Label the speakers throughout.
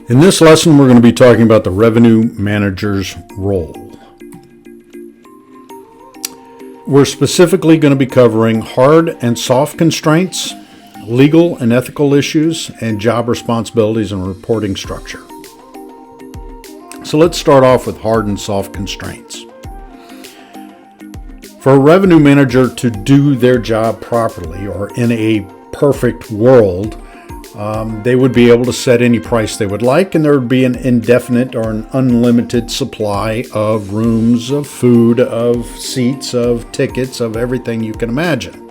Speaker 1: In this lesson, we're going to be talking about the revenue manager's role. We're specifically going to be covering hard and soft constraints, legal and ethical issues, and job responsibilities and reporting structure. So let's start off with hard and soft constraints. For a revenue manager to do their job properly, or in a perfect world, they would be able to set any price they would like, and there would be an indefinite or an unlimited supply of rooms, of food, of seats, of tickets, of everything you can imagine.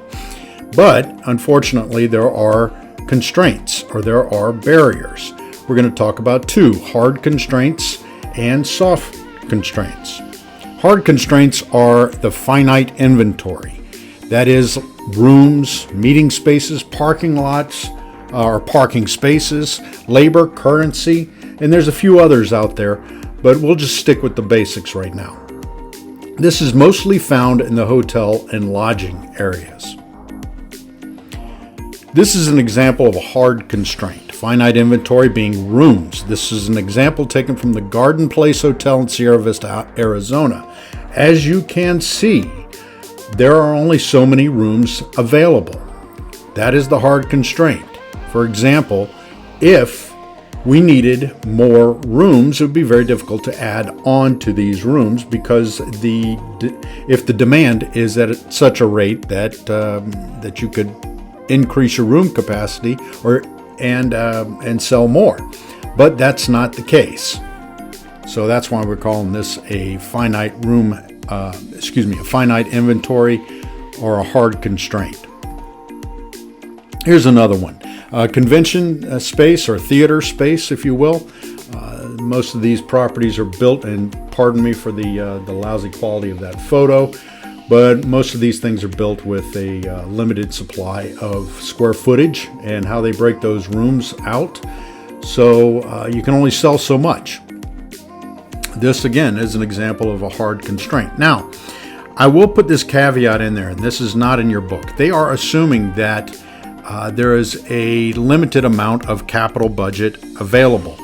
Speaker 1: But unfortunately, there are constraints, or there are barriers. We're going to talk about two: hard constraints and soft constraints. Hard constraints are the finite inventory. That is, rooms, meeting spaces, parking lots, or parking spaces, labor, currency, and there's a few others out there, but we'll just stick with the basics right now. This is mostly found in the hotel and lodging areas. This is an example of a hard constraint. Finite inventory being rooms. This is an example taken from the Garden Place Hotel in Sierra Vista, Arizona. As you can see, there are only so many rooms available. That is the hard constraint. For example, if we needed more rooms, it would be very difficult to add on to these rooms because if the demand is at such a rate that you could increase your room capacity and sell more. But that's not the case. So that's why we're calling this a finite inventory or a hard constraint. Here's another one. Convention space or theater space, if you will. Most of these properties are built, and pardon me for the lousy quality of that photo, but most of these things are built with a limited supply of square footage and how they break those rooms out. So you can only sell so much. This, again, is an example of a hard constraint. Now, I will put this caveat in there, and this is not in your book. They are assuming that there is a limited amount of capital budget available.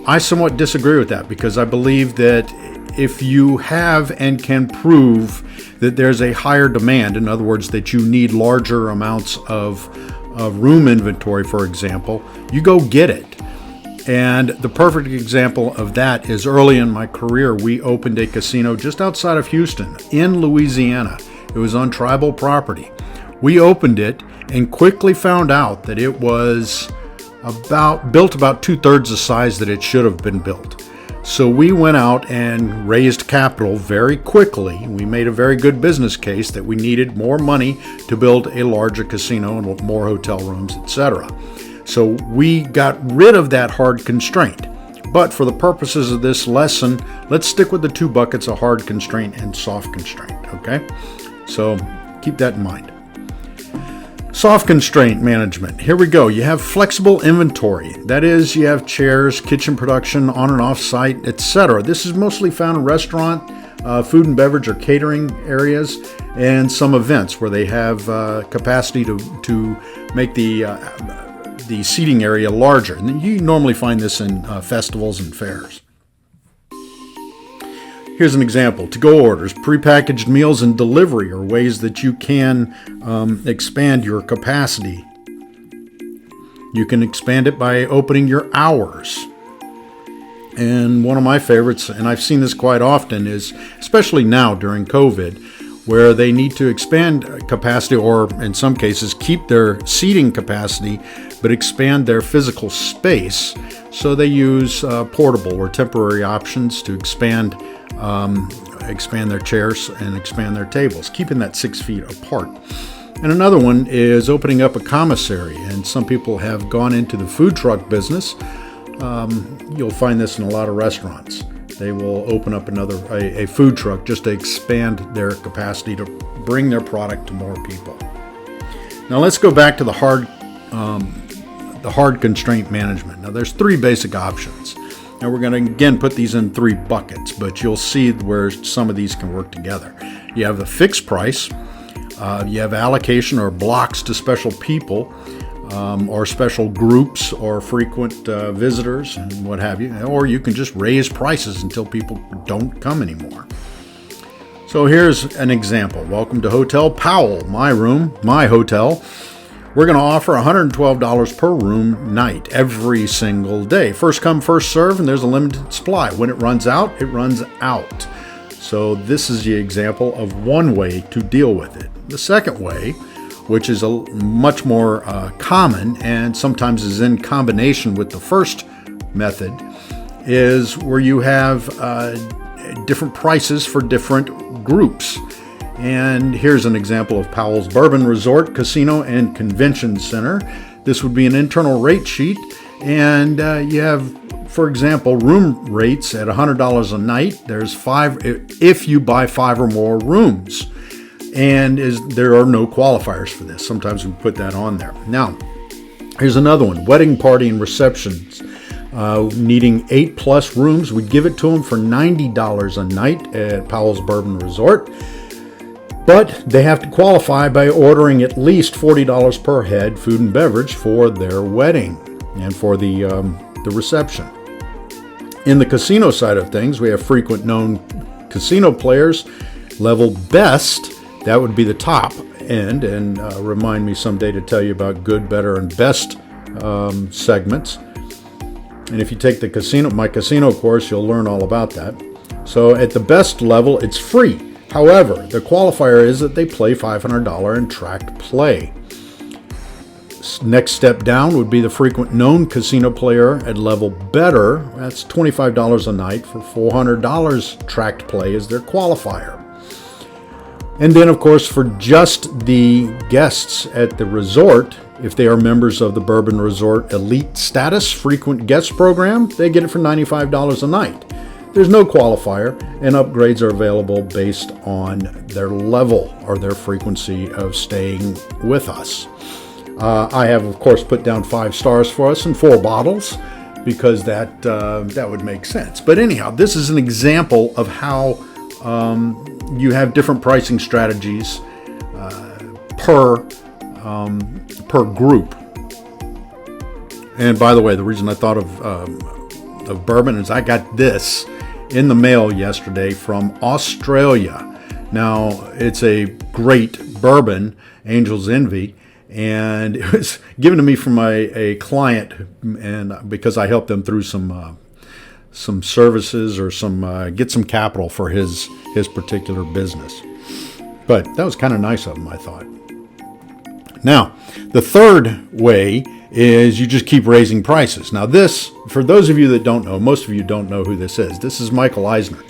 Speaker 1: I somewhat disagree with that because I believe that if you have and can prove that there's a higher demand, in other words, that you need larger amounts of room inventory, for example, you go get it. And the perfect example of that is early in my career, we opened a casino just outside of Houston in Louisiana. It was on tribal property. We opened it and quickly found out that it was built about 2/3 the size that it should have been built. So we went out and raised capital very quickly. We made a very good business case that we needed more money to build a larger casino and more hotel rooms, etc. So we got rid of that hard constraint. But for the purposes of this lesson, let's stick with the two buckets of hard constraint and soft constraint, okay? So keep that in mind. Soft constraint management. Here we go. You have flexible inventory. That is, you have chairs, kitchen production, on and off site, etc. This is mostly found in restaurant, food and beverage or catering areas, and some events where they have capacity to make the seating area larger. And you normally find this in festivals and fairs. Here's an example. To-go orders, prepackaged meals, and delivery are ways that you can expand your capacity. You can expand it by opening your hours. And one of my favorites, and I've seen this quite often, is especially now during COVID, where they need to expand capacity, or in some cases keep their seating capacity, but expand their physical space. So they use portable or temporary options to expand their chairs and expand their tables, keeping that 6 feet apart. And another one is opening up a commissary, and some people have gone into the food truck business. You'll find this in a lot of restaurants. They will open up a food truck just to expand their capacity to bring their product to more people. Now let's go back to the hard constraint management. Now there's three basic options. Now we're going to again put these in three buckets, but you'll see where some of these can work together. You have the fixed price, you have allocation or blocks to special people, or special groups or frequent visitors and what have you. Or you can just raise prices until people don't come anymore. So here's an example. Welcome to Hotel Powell, my room, my hotel. We're going to offer $112 per room night every single day. First come, first serve, and there's a limited supply. When it runs out, it runs out. So this is the example of one way to deal with it. The second way, which is a much more common and sometimes is in combination with the first method, is where you have different prices for different groups. And here's an example of Powell's Bourbon Resort, Casino, and Convention Center. This would be an internal rate sheet, and you have, for example, room rates at $100 a night. There's 5 if you buy 5 or more rooms, and there are no qualifiers for this. Sometimes we put that on there. Now, here's another one: wedding party and receptions. Needing 8+ rooms, we'd give it to them for $90 a night at Powell's Bourbon Resort. But they have to qualify by ordering at least $40 per head food and beverage for their wedding and for the reception. In the casino side of things, we have frequent known casino players, level best. That would be the top end, and remind me someday to tell you about good, better, and best segments. And if you take my casino course, you'll learn all about that. So at the best level, it's free. However, the qualifier is that they play $500 in tracked play. Next step down would be the frequent known casino player at level better. That's $25 a night for $400 tracked play is their qualifier. And then, of course, for just the guests at the resort, if they are members of the Bourbon Resort Elite Status Frequent Guest Program, they get it for $95 a night. There's no qualifier, and upgrades are available based on their level or their frequency of staying with us. I have, of course, put down 5 stars for us and 4 bottles because that would make sense. But anyhow, this is an example of how you have different pricing strategies per group. And by the way, the reason I thought of bourbon is I got this in the mail yesterday from Australia. Now, it's a great bourbon, Angel's Envy, and it was given to me from a client, and because I helped them through some services or get some capital for his particular business. But that was kind of nice of him, I thought. Now, the third way is you just keep raising prices. Now this, for those of you that don't know, most of you don't know who this is. This is Michael Eisner.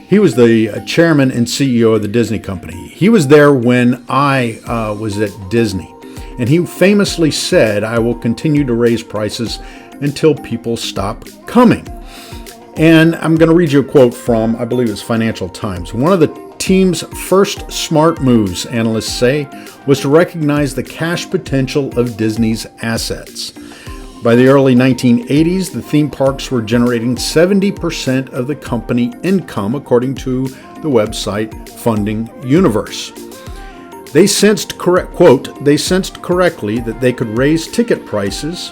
Speaker 1: He was the chairman and CEO of the Disney Company. He was there when I was at Disney. And he famously said, "I will continue to raise prices until people stop coming." And I'm going to read you a quote from, I believe it's Financial Times. "One of the team's first smart moves, analysts say, was to recognize the cash potential of Disney's assets. By the early 1980s, the theme parks were generating 70% of the company income, according to the website Funding Universe. They sensed correctly that they could raise ticket prices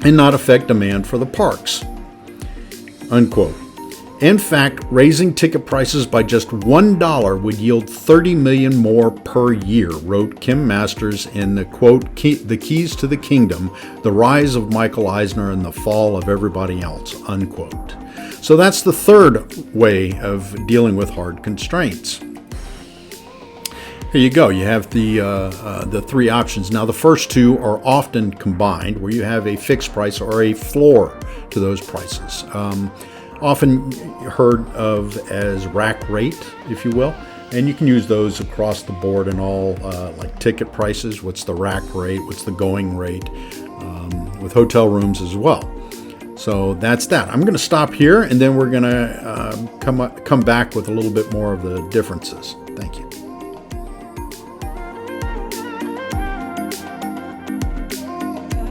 Speaker 1: and not affect demand for the parks." Unquote. In fact, raising ticket prices by just $1 would yield $30 million more per year, wrote Kim Masters in the quote, "The Keys to the Kingdom, The Rise of Michael Eisner and the Fall of Everybody Else," unquote. So that's the third way of dealing with hard constraints. Here you go. You have the 3 options. Now, the first 2 are often combined, where you have a fixed price or a floor to those prices. Often heard of as rack rate, if you will, and you can use those across the board in all like ticket prices. What's the rack rate? What's the going rate? With hotel rooms as well. So that's that. I'm going to stop here, and then we're going to come back with a little bit more of the differences. Thank you.